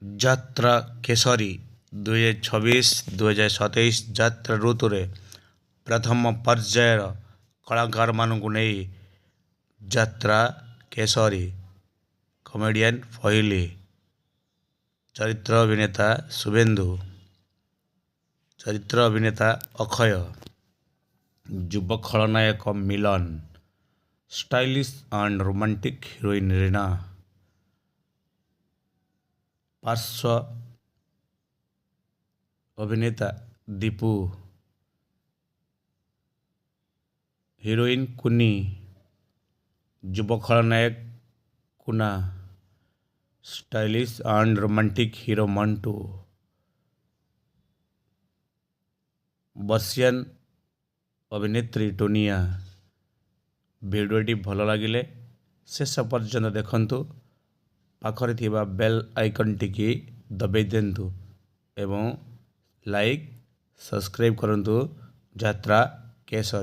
ଯାତ୍ରା କେଶରୀ 2026-2027 ଯାତ୍ରା ଋତୁରେ ପ୍ରଥମ ପର୍ଯ୍ୟାୟର କଳାକାରମାନଙ୍କୁ ନେଇ ଯାତ୍ରା କେଶରୀ କମେଡ଼ିଆନ୍ ପହିଲି, ଚରିତ୍ର ଅଭିନେତା ଶୁଭେନ୍ଦୁ, ଚରିତ୍ର ଅଭିନେତା ଅକ୍ଷୟ, ଯୁବ ଖଳନାୟକ Milan, stylish and romantic heroine Reena, ପାର୍ଶ୍ୱ ଅଭିନେତା ଦୀପୁ, ହିରୋଇନ୍ କୁନି, ଯୁବ ଖଳନାୟକ Kuna, stylish and romantic hero Mantu, ବର୍ଷିୟାନ ଅଭିନେତ୍ରୀ ଟୁନିଆ। ଭିଡ଼ିଓଟି ଭଲ ଲାଗିଲେ ଶେଷ ପର୍ଯ୍ୟନ୍ତ ଦେଖନ୍ତୁ। ପାଖରେ ଥିବା ବେଲ୍ ଆଇକନ୍ଟିକି ଦବାଇ ଦିଅନ୍ତୁ ଏବଂ ଲାଇକ୍ ସବସ୍କ୍ରାଇବ୍ କରନ୍ତୁ ଯାତ୍ରା କେଶରୀ।